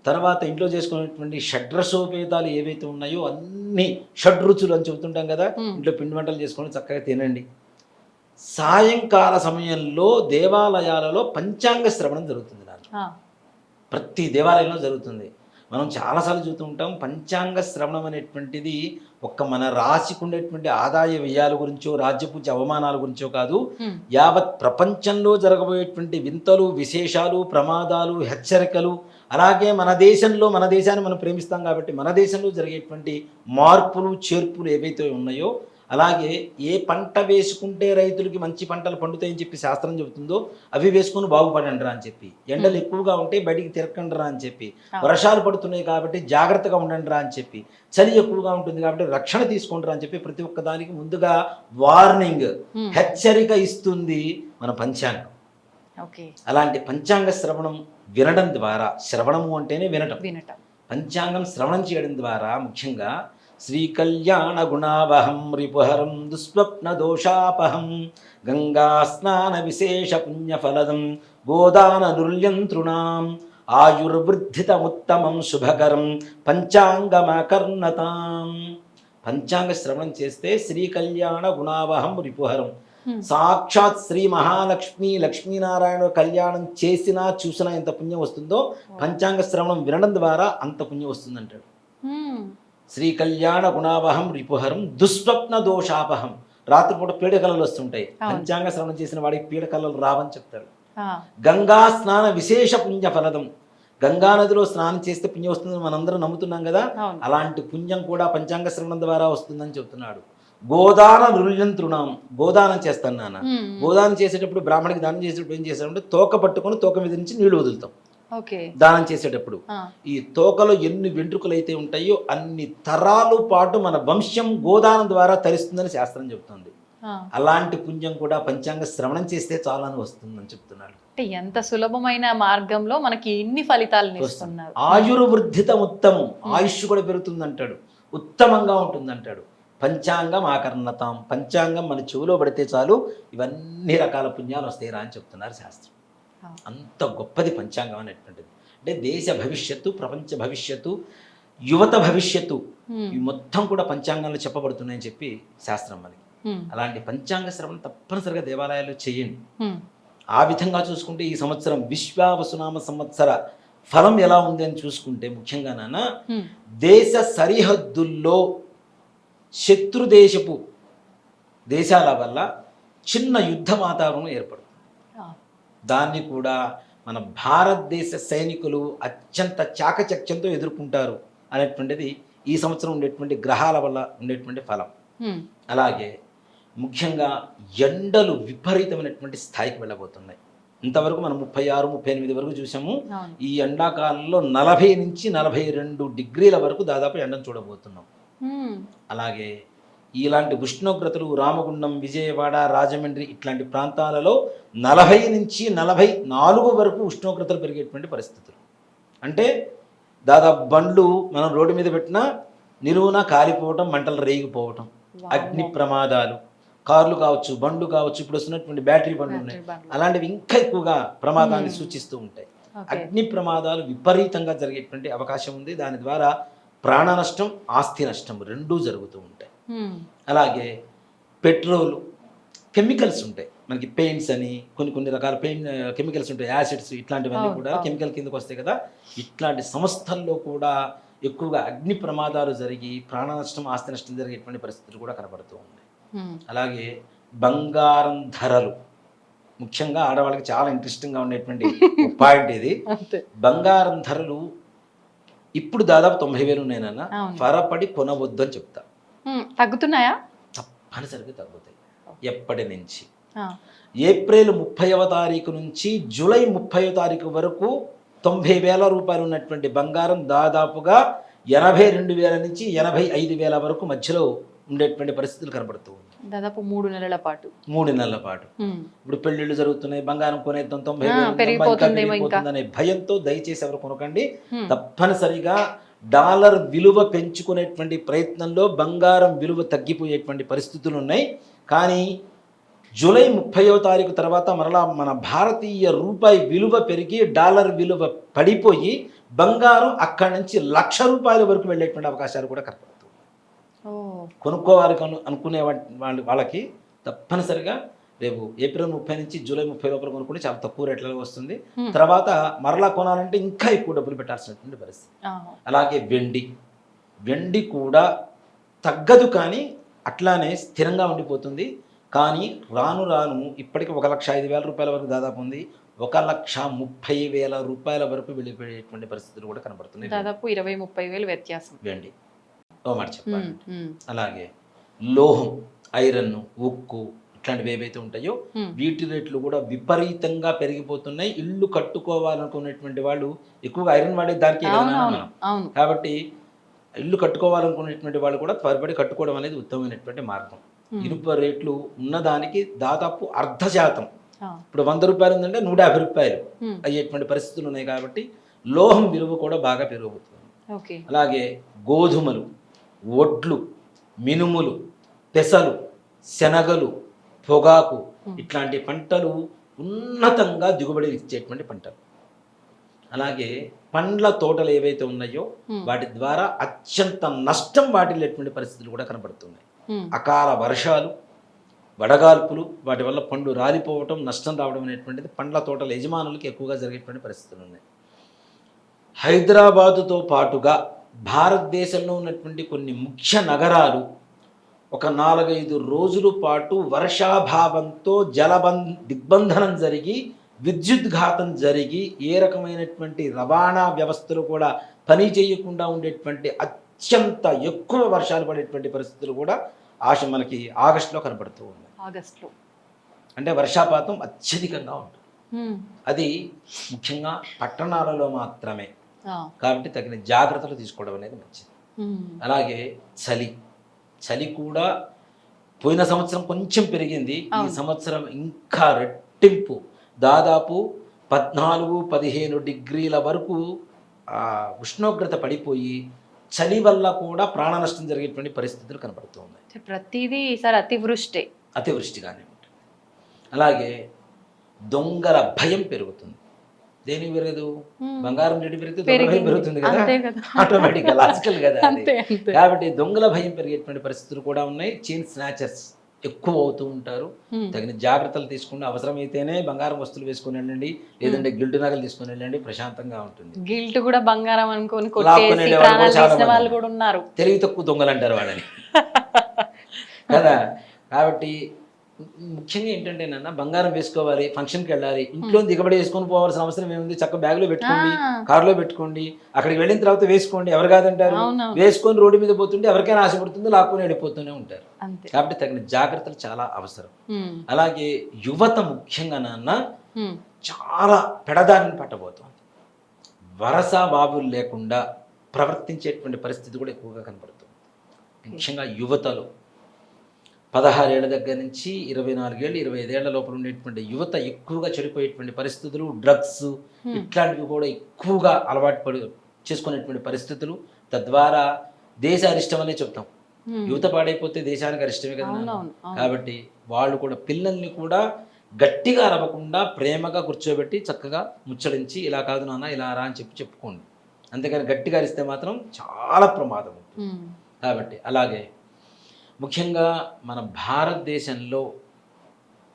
తర్వాత ఇంట్లో చేసుకునేటువంటి షడ్రసోపేతాలు ఏవైతే ఉన్నాయో అన్ని షడ్రుచులు అని చెబుతుంటాం కదా, ఇంట్లో పిండి వంటలు చేసుకొని చక్కగా తినండి. సాయంకాల సమయంలో దేవాలయాలలో పంచాంగ శ్రవణం జరుగుతుంది నాకు. ప్రతి దేవాలయంలో జరుగుతుంది. మనం చాలాసార్లు చూస్తూ ఉంటాం. పంచాంగ శ్రవణం అనేటువంటిది ఒక్క మన రాశికి ఉండేటువంటి ఆదాయ వ్యయాల గురించో రాజ్యపూజ అవమానాల గురించో కాదు, యావత్ ప్రపంచంలో జరగబోయేటువంటి వింతలు విశేషాలు ప్రమాదాలు హెచ్చరికలు, అలాగే మన దేశాన్ని మనం ప్రేమిస్తాం కాబట్టి మన దేశంలో జరిగేటువంటి మార్పులు చేర్పులు ఏవైతే ఉన్నాయో, అలాగే ఏ పంట వేసుకుంటే రైతులకి మంచి పంటలు పండుతాయని చెప్పి శాస్త్రం చెబుతుందో అవి వేసుకొని బాగుపడండి రా అని చెప్పి, ఎండలు ఎక్కువగా ఉంటే బయటికి తిరగండి రా అని చెప్పి, వర్షాలు పడుతున్నాయి కాబట్టి జాగ్రత్తగా ఉండండి రా అని చెప్పి, చలి ఎక్కువగా ఉంటుంది కాబట్టి రక్షణ తీసుకోండి రా అని చెప్పి ప్రతి ఒక్క దానికి ముందుగా వార్నింగ్ హెచ్చరిక ఇస్తుంది మన పంచాంగం. అలాంటి పంచాంగ శ్రవణం వినడం ద్వారా, శ్రవణము అంటేనే వినటం, పంచాంగం శ్రవణం చేయడం ద్వారా ముఖ్యంగా శ్రీకళ్యాణ గుణావహం రిపుహరం దుస్వప్న దోషాపహం గంగా స్నాన విశేష పుణ్యఫలదం గోదాన నుల్యంతృణాం ఆయుర్వృద్ధితముత్తమం శుభకరం పంచాంగమకర్ణతాం. పంచాంగ శ్రవణం చేస్తే శ్రీకళ్యాణ గుణావహం రిపుహరం, సాక్షాత్ శ్రీ మహాలక్ష్మి లక్ష్మీనారాయణ కళ్యాణం చేసినా చూసినా ఎంత పుణ్యం వస్తుందో పంచాంగ శ్రవణం వినడం ద్వారా అంత పుణ్యం వస్తుందంటాడు. శ్రీ కళ్యాణ గుణావహం రిపుహరం దుస్వప్న దోషాపహం. రాత్రిపూట పీడకలలు వస్తుంటాయి, పంచాంగ శ్రవణం చేసిన వాడికి పీడకలలు రావని చెప్తారు. గంగా స్నాన విశేష పుణ్య ఫలదం, గంగా నదిలో స్నానం చేస్తే పుణ్యం వస్తుందని మనందరం నమ్ముతున్నాం కదా, అలాంటి పుణ్యం కూడా పంచాంగ శ్రవణం ద్వారా వస్తుందని చెప్తున్నాడు. గోదాన నృల్యంతృణాం, గోదానం చేస్తాను నాన్న. గోదానం చేసేటప్పుడు బ్రాహ్మణికి దానం చేసేటప్పుడు ఏం చేస్తామంటే తోక పట్టుకొని తోక మీద నుంచి నీళ్లు వదులుతాం దానం చేసేటప్పుడు. ఈ తోకలో ఎన్ని వెంట్రుకలు అయితే ఉంటాయో అన్ని తరాలు పాటు మన వంశం గోదానం ద్వారా తరిస్తుందని శాస్త్రం చెబుతుంది. అలాంటి పుణ్యం కూడా పంచాంగ శ్రవణం చేస్తే చాలా వస్తుందని చెప్తున్నాడు. అంటే ఎంత సులభమైన మార్గంలో మనకి ఇన్ని ఫలితాలను ఇస్తున్నారు. ఆయుర్వృద్ధితం ఉత్తమం, ఆయుష్ కూడా పెరుగుతుంది అంటాడు, ఉత్తమంగా ఉంటుంది అంటాడు. పంచాంగం ఆకర్ణతాం, పంచాంగం మన చెవిలో పడితే చాలు ఇవన్నీ రకాల పుణ్యాలు వస్తాయిరా అని చెప్తున్నారు శాస్త్రం. అంత గొప్పది పంచాంగం అనేటువంటిది. అంటే దేశ భవిష్యత్తు, ప్రపంచ భవిష్యత్తు, యువత భవిష్యత్తు ఇవి మొత్తం కూడా పంచాంగంలో చెప్పబడుతున్నాయని చెప్పి శాస్త్రం మనకి. అలాంటి పంచాంగ శ్రవణం తప్పనిసరిగా దేవాలయాల్లో చేయండి. ఆ విధంగా చూసుకుంటే ఈ సంవత్సరం విశ్వావసునామ సంవత్సర ఫలం ఎలా ఉంది అని చూసుకుంటే ముఖ్యంగా నాన్న దేశ సరిహద్దుల్లో శత్రుదేశపు దేశాల వల్ల చిన్న యుద్ధ వాతావరణం ఏర్పడుతుంది. దాన్ని కూడా మన భారతదేశ సైనికులు అత్యంత చాకచక్యంతో ఎదుర్కొంటారు అనేటువంటిది ఈ సంవత్సరం ఉండేటువంటి గ్రహాల వల్ల ఉండేటువంటి ఫలం. అలాగే ముఖ్యంగా ఎండలు విపరీతమైనటువంటి స్థాయికి వెళ్ళబోతున్నాయి. ఇంతవరకు మనం 36-38 వరకు చూసాము. ఈ ఎండాకాలంలో 40 నుంచి 42 డిగ్రీల వరకు దాదాపు ఎండను చూడబోతున్నాం. అలాగే ఇలాంటి ఉష్ణోగ్రతలు రామగుండం, విజయవాడ, రాజమండ్రి ఇట్లాంటి ప్రాంతాలలో 40 నుంచి 44 వరకు ఉష్ణోగ్రతలు పెరిగేటువంటి పరిస్థితులు. అంటే దాదాపు బండ్లు మనం రోడ్డు మీద పెట్టినా నిలువున కాలిపోవటం, మంటలు రేగిపోవటం, అగ్ని ప్రమాదాలు, కార్లు కావచ్చు, బండ్లు కావచ్చు, ఇప్పుడు వస్తున్నటువంటి బ్యాటరీ బండ్లు ఉన్నాయి, అలాంటివి ఇంకా ఎక్కువగా ప్రమాదాన్ని సూచిస్తూ ఉంటాయి. అగ్ని ప్రమాదాలు విపరీతంగా జరిగేటువంటి అవకాశం ఉంది. దాని ద్వారా ప్రాణ నష్టం, ఆస్తి నష్టం రెండూ జరుగుతూ ఉంటాయి. అలాగే పెట్రోలు, కెమికల్స్ ఉంటాయి మనకి, పెయింట్స్ అని కొన్ని రకాల కెమికల్స్ ఉంటాయి, యాసిడ్స్, ఇట్లాంటివన్నీ కూడా కెమికల్ కిందకు వస్తాయి కదా. ఇట్లాంటి సంస్థల్లో కూడా ఎక్కువగా అగ్ని ప్రమాదాలు జరిగి ప్రాణ నష్టం, ఆస్తి నష్టం జరిగేటువంటి పరిస్థితులు కూడా కనబడుతూ ఉన్నాయి. అలాగే బంగారం ధరలు, ముఖ్యంగా ఆడవాళ్ళకి చాలా ఇంట్రెస్టింగ్గా ఉండేటువంటి పాయింట్ ఇది. బంగారం ధరలు ఇప్పుడు దాదాపు 90,000 ఉన్నాయన్న, త్వరపడి కొనవద్దు అని చెప్తా. తగ్గుతున్నాయా? తప్పనిసరిగా తగ్గుతాయి. ఎప్పటి నుంచి? ఏప్రిల్ 30వ తారీఖు నుంచి జూలై 30వ తారీఖు వరకు 90,000 రూపాయలు ఉన్నటువంటి బంగారం దాదాపుగా 82,000 నుంచి 85,000 వరకు మధ్యలో ఉండేటువంటి పరిస్థితులు కనబడుతూ ఉంది. దాదాపు 3 నెలల పాటు. ఇప్పుడు పెళ్లిళ్ళు జరుగుతున్నాయి, బంగారం కొనేద్దాం 90,000 పెరిగిపోతుందనే భయంతో దయచేసి ఎవరు కొనకండి. తప్పనిసరిగా డాలర్ విలువ పెంచుకునేటువంటి ప్రయత్నంలో బంగారం విలువ తగ్గిపోయేటువంటి పరిస్థితులు ఉన్నాయి. కానీ జూలై 30వ తారీఖు తర్వాత మరలా మన భారతీయ రూపాయి విలువ పెరిగి డాలర్ విలువ పడిపోయి బంగారం అక్కడి నుంచి ₹1,00,000 వరకు వెళ్ళేటువంటి అవకాశాలు కూడా కనపడుతుంది. కొనుక్కోవాలి అనుకునే వాళ్ళకి తప్పనిసరిగా రేపు ఏప్రిల్ 30 నుంచి జూలై 30 లోపల కొనుక్కుంటే చాలా తక్కువ రేట్లలో వస్తుంది. తర్వాత మరలా కొనాలంటే ఇంకా ఎక్కువ డబ్బులు పెట్టాల్సినటువంటి పరిస్థితి. అలాగే వెండి కూడా తగ్గదు, కానీ అట్లానే స్థిరంగా ఉండిపోతుంది. కానీ రాను రాను ఇప్పటికీ 1,05,000 రూపాయల వరకు దాదాపు ఉంది, 1,30,000 రూపాయల వరకు వెళ్ళిపోయేటువంటి పరిస్థితులు కూడా కనబడుతున్నాయి. దాదాపు 20-30,000 వ్యత్యాసం వెండి ఓ మాట చెప్పాలి. అలాగే లోహం, ఐరన్, ఉక్కు ఇట్లాంటివి ఏవైతే ఉంటాయో వీటి రేట్లు కూడా విపరీతంగా పెరిగిపోతున్నాయి. ఇల్లు కట్టుకోవాలనుకునేటువంటి వాళ్ళు ఎక్కువగా ఐరన్ వాడే దానికి మనం, కాబట్టి ఇల్లు కట్టుకోవాలనుకునేటువంటి వాళ్ళు కూడా త్వరపడి కట్టుకోవడం అనేది ఉత్తమమైనటువంటి మార్గం. ఇనుప రేట్లు ఉన్నదానికి దాదాపు 0.5%. ఇప్పుడు 100 రూపాయలు ఉందంటే 150 రూపాయలు అయ్యేటువంటి పరిస్థితులు ఉన్నాయి. కాబట్టి లోహం విలువ కూడా బాగా పెరుగుతుంది. అలాగే గోధుమలు, వడ్లు, మినుములు, పెసలు, శనగలు, పొగాకు ఇట్లాంటి పంటలు ఉన్నతంగా దిగుబడి ఇచ్చేటువంటి పంటలు. అలాగే పండ్ల తోటలు ఏవైతే ఉన్నాయో వాటి ద్వారా అత్యంత నష్టం వాటిల్లేటువంటి పరిస్థితులు కూడా కనబడుతున్నాయి. అకాల వర్షాలు, వడగాల్పులు, వాటి వల్ల పండు రాలిపోవటం, నష్టం రావడం అనేటువంటిది పండ్ల తోటల యజమానులకు ఎక్కువగా జరిగేటువంటి పరిస్థితులు ఉన్నాయి. హైదరాబాదుతో పాటుగా భారతదేశంలో ఉన్నటువంటి కొన్ని ముఖ్య నగరాలు ఒక 4-5 రోజుల పాటు వర్షాభావంతో దిగ్బంధనం జరిగి, విద్యుద్ఘాతం జరిగి, ఏ రకమైనటువంటి రవాణా వ్యవస్థలు కూడా పని చేయకుండా ఉండేటువంటి అత్యంత ఎక్కువ వర్షాలు పడేటువంటి పరిస్థితులు కూడా మనకి ఆగస్టులో కనబడుతూ ఉన్నాయి. అంటే వర్షాపాతం అత్యధికంగా ఉంటుంది. అది ముఖ్యంగా పట్టణాలలో మాత్రమే, కాబట్టి తగిన జాగ్రత్తలు తీసుకోవడం అనేది మంచిది. అలాగే చలి కూడా పోయిన సంవత్సరం కొంచెం పెరిగింది, ఈ సంవత్సరం ఇంకా రెట్టింపు, దాదాపు 14-15 డిగ్రీల వరకు ఉష్ణోగ్రత పడిపోయి చలి వల్ల కూడా ప్రాణ నష్టం జరిగేటువంటి పరిస్థితులు కనబడుతూ ఉన్నాయి. ప్రతిదీ ఈసారి అతివృష్టిగానే ఉంటుంది. అలాగే దొంగల భయం పెరుగుతుంది. దేనికి పెరగదు? బంగారం రేటు పెరిగితే దొంగల భయం పెరుగుతుంది కదా, ఆటోమేటిక్గా, లాజికల్ కదా. కాబట్టి దొంగల భయం పెరిగేటువంటి పరిస్థితులు కూడా ఉన్నాయి. చైన్ స్నాచర్స్ ఎక్కువ అవుతూ ఉంటారు. తగిన జాగ్రత్తలు తీసుకుంటే అవసరమైతేనే బంగారం వస్తువులు వేసుకుని వెళ్ళండి, లేదంటే గిల్ట్ నగలు తీసుకుని వెళ్ళండి, ప్రశాంతంగా ఉంటుంది. గిల్ట్ కూడా బంగారం అనుకుని తెలివి తక్కువ దొంగలు అంటారు వాళ్ళని కదా. కాబట్టి ముఖ్యంగా ఏంటంటే నాన్న, బంగారం వేసుకోవాలి, ఫంక్షన్కి వెళ్ళాలి, ఇంట్లో దిగబడి వేసుకొని పోవాల్సిన అవసరం ఏముంది? చక్క బ్యాగ్లో పెట్టుకోండి, కారులో పెట్టుకోండి, అక్కడికి వెళ్ళిన తర్వాత వేసుకోండి, ఎవరు కాదంటారు? వేసుకొని రోడ్డు మీద పోతుంటే ఎవరికైనా ఆశపడుతుందో లాక్కొని వెళ్ళిపోతూనే ఉంటారు. కాబట్టి తగిన జాగ్రత్తలు చాలా అవసరం. అలాగే యువత ముఖ్యంగా నాన్న చాలా పెడదారిని పట్టబోతోంది. వరస బాబులు లేకుండా ప్రవర్తించేటువంటి పరిస్థితి కూడా ఎక్కువగా కనబడుతుంది. ముఖ్యంగా యువతలో 16 ఏళ్ల దగ్గర నుంచి 24 ఏళ్ళు, 25 ఏళ్ల లోపల ఉండేటువంటి యువత ఎక్కువగా చెడిపోయేటువంటి పరిస్థితులు, డ్రగ్స్ ఇట్లాంటివి కూడా ఎక్కువగా అలవాటు చేసుకునేటువంటి పరిస్థితులు, తద్వారా దేశ అరిష్టం అనే చెప్తాం. యువత పాడైపోతే దేశానికి అరిష్టమే కదా. కాబట్టి వాళ్ళు కూడా పిల్లల్ని కూడా గట్టిగా అరవకుండా ప్రేమగా కూర్చోబెట్టి చక్కగా ముచ్చడించి, ఇలా కాదు నాన్న, ఇలా రా అని చెప్పుకోండి. అంతేకాని గట్టిగా అరిస్తే మాత్రం చాలా ప్రమాదం ఉంటుంది. కాబట్టి అలాగే ముఖ్యంగా మన భారతదేశంలో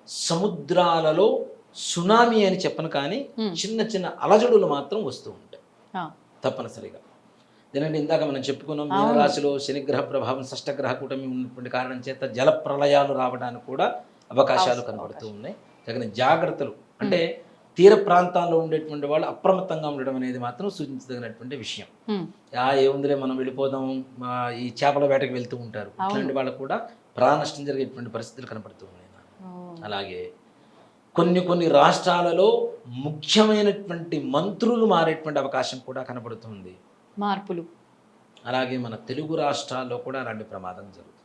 సముద్రాలలో సునామీ అని చెప్పను, కానీ చిన్న చిన్న అలజడులు మాత్రం వస్తూ ఉంటాయి తప్పనిసరిగా. ఎందుకంటే ఇందాక మనం చెప్పుకున్నాం అవును. మీనరాశిలో శనిగ్రహ ప్రభావం షష్టగ్రహ కూటమి ఉన్నటువంటి కారణం చేత జల ప్రళయాలు రావడానికి కూడా అవకాశాలు కనబడుతూ ఉన్నాయి. తగిన జాగ్రత్తలు అంటే తీర ప్రాంతాల్లో ఉండేటువంటి వాళ్ళు అప్రమత్తంగా ఉండడం అనేది మాత్రం సూచించదగినటువంటి విషయం. ఏముందిలే మనం వెళ్ళిపోదాం, ఈ చేపల వేటకు వెళ్తూ ఉంటారు, ఇట్లాంటి వాళ్ళకు కూడా ప్రాణ నష్టం జరిగేటువంటి పరిస్థితులు కనబడుతూ ఉన్నాయి. అలాగే కొన్ని రాష్ట్రాలలో ముఖ్యమైనటువంటి మంత్రులు మారేటువంటి అవకాశం కూడా కనబడుతుంది, మార్పులు. అలాగే మన తెలుగు రాష్ట్రాల్లో కూడా అలాంటి ప్రమాదం జరుగుతుంది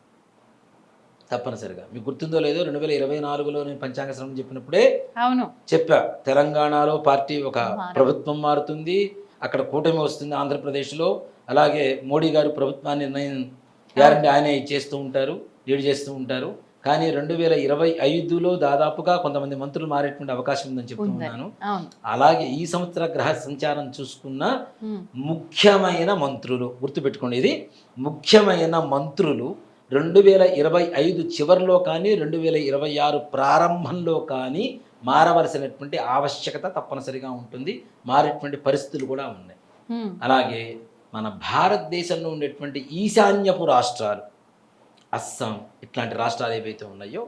తప్పనిసరిగా. మీకు గుర్తుందో లేదో 2024లో నేను పంచాంగ శ్రవణం చెప్పినప్పుడే అవును చెప్పా, తెలంగాణలో పార్టీ ఒక ప్రభుత్వం మారుతుంది, అక్కడ కూటమి వస్తుంది ఆంధ్రప్రదేశ్లో, అలాగే మోడీ గారు ప్రభుత్వాన్ని గ్యారంటీ ఆయనే చేస్తూ ఉంటారు, లీడ్ చేస్తూ ఉంటారు. కానీ 2025లో దాదాపుగా కొంతమంది మంత్రులు మారేటువంటి అవకాశం ఉందని చెప్తున్నాను. అలాగే ఈ సంవత్సర గ్రహ సంచారం చూసుకున్న ముఖ్యమైన మంత్రులు గుర్తుపెట్టుకోండి, ఇది ముఖ్యమైన మంత్రులు 2025 చివరిలో కానీ 2026 ప్రారంభంలో కానీ మారవలసినటువంటి ఆవశ్యకత తప్పనిసరిగా ఉంటుంది, మారేటువంటి పరిస్థితులు కూడా ఉన్నాయి. అలాగే మన భారతదేశంలో ఉండేటువంటి ఈశాన్యపు రాష్ట్రాలు, అస్సాం ఇట్లాంటి రాష్ట్రాలు ఏవైతే ఉన్నాయో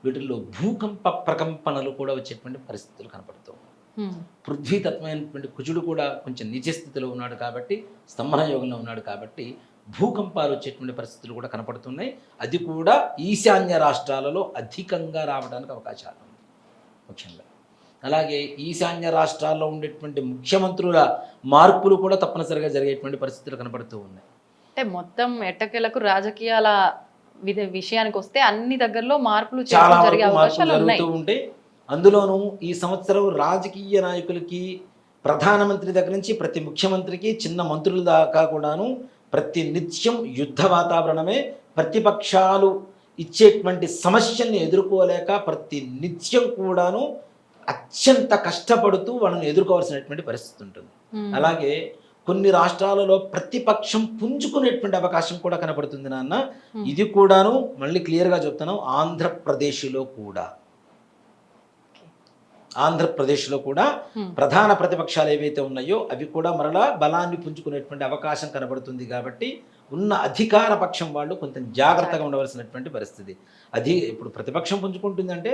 వీటిల్లో భూకంప ప్రకంపనలు కూడా వచ్చేటువంటి పరిస్థితులు కనపడుతూ ఉన్నాయి. పృథ్వీతత్వమైనటువంటి కుజుడు కూడా కొంచెం నిజస్థితిలో ఉన్నాడు కాబట్టి, స్తంభన యోగంలో ఉన్నాడు కాబట్టి భూకంపాలు వచ్చేటువంటి పరిస్థితులు కూడా కనపడుతున్నాయి. అది కూడా ఈశాన్య రాష్ట్రాలలో అధికంగా రావడానికి అవకాశాలు ఉంది ముఖ్యంగా. అలాగే ఈశాన్య రాష్ట్రాల్లో ఉండేటువంటి ముఖ్యమంత్రుల మార్పులు కూడా తప్పనిసరిగా జరిగేటువంటి పరిస్థితులు కనపడుతూ ఉన్నాయి. అంటే మొత్తం ఎట్టకేలకు రాజకీయాల విషయానికి వస్తే అన్ని దగ్గరలో మార్పులు చాలా జరుగుతూ ఉంటాయి. అందులోనూ ఈ సంవత్సరం రాజకీయ నాయకులకి, ప్రధానమంత్రి దగ్గర నుంచి ప్రతి ముఖ్యమంత్రికి, చిన్న మంత్రుల దాకా కూడాను ప్రతి నిత్యం యుద్ధ వాతావరణమే. ప్రతిపక్షాలు ఇచ్చేటువంటి సమస్యల్ని ఎదుర్కోలేక ప్రతి నిత్యం కూడాను అత్యంత కష్టపడుతూ వాళ్ళని ఎదుర్కోవాల్సినటువంటి పరిస్థితి ఉంటుంది. అలాగే కొన్ని రాష్ట్రాలలో ప్రతిపక్షం పుంజుకునేటువంటి అవకాశం కూడా కనపడుతుంది నాన్న. ఇది కూడాను మళ్ళీ క్లియర్గా చెప్తున్నాం, ఆంధ్రప్రదేశ్లో కూడా ప్రధాన ప్రతిపక్షాలు ఏవైతే ఉన్నాయో అవి కూడా మరలా బలాన్ని పుంజుకునేటువంటి అవకాశం కనబడుతుంది. కాబట్టి ఉన్న అధికార పక్షం వాళ్ళు కొంచెం జాగ్రత్తగా ఉండవలసినటువంటి పరిస్థితి. ఇప్పుడు ప్రతిపక్షం పుంజుకుంటుందంటే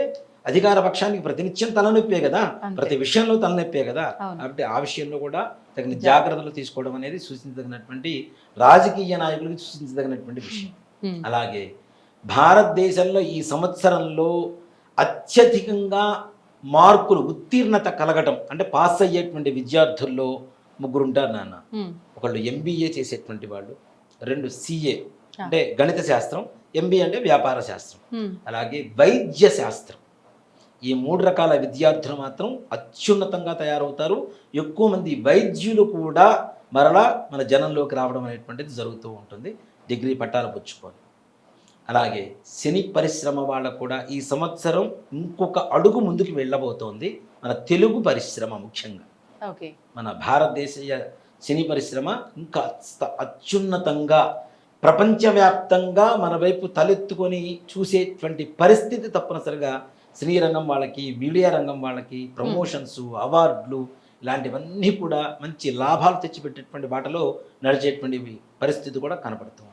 అధికార పక్షానికి ప్రతినిత్యం తలనొప్పే కదా, ప్రతి విషయంలో తలనొప్పే కదా. కాబట్టి ఆ విషయంలో కూడా తగిన జాగ్రత్తలు తీసుకోవడం అనేది సూచించదగినటువంటి, రాజకీయ నాయకులకి సూచించదగినటువంటి విషయం. అలాగే భారతదేశంలో ఈ సంవత్సరంలో అత్యధికంగా మార్కులు ఉత్తీర్ణత కలగటం అంటే పాస్ అయ్యేటువంటి విద్యార్థుల్లో ముగ్గురు ఉంటారు నాన్న. ఒకళ్ళు MBA చేసేటువంటి వాళ్ళు, 2 CA అంటే గణిత శాస్త్రం, MBA అంటే వ్యాపార శాస్త్రం, అలాగే వైద్య శాస్త్రం. ఈ 3 రకాల విద్యార్థులు మాత్రం అత్యున్నతంగా తయారవుతారు. ఎక్కువ మంది వైద్యులు కూడా మరలా మన జనంలోకి రావడం అనేటువంటిది జరుగుతూ ఉంటుంది, డిగ్రీ పట్టాలు పుచ్చుకొని. అలాగే సినీ పరిశ్రమ వాళ్ళకు కూడా ఈ సంవత్సరం ఇంకొక అడుగు ముందుకు వెళ్ళబోతోంది మన తెలుగు పరిశ్రమ. ముఖ్యంగా మన భారతదేశీయ సినీ పరిశ్రమ ఇంకా అత్యున్నతంగా ప్రపంచవ్యాప్తంగా మన వైపు తలెత్తుకొని చూసేటువంటి పరిస్థితి తప్పనిసరిగా సినీ రంగం వాళ్ళకి, మీడియా రంగం వాళ్ళకి ప్రమోషన్స్, అవార్డులు ఇలాంటివన్నీ కూడా మంచి లాభాలు తెచ్చిపెట్టేటువంటి బాటలో నడిచేటువంటి పరిస్థితి కూడా కనపడుతుంది.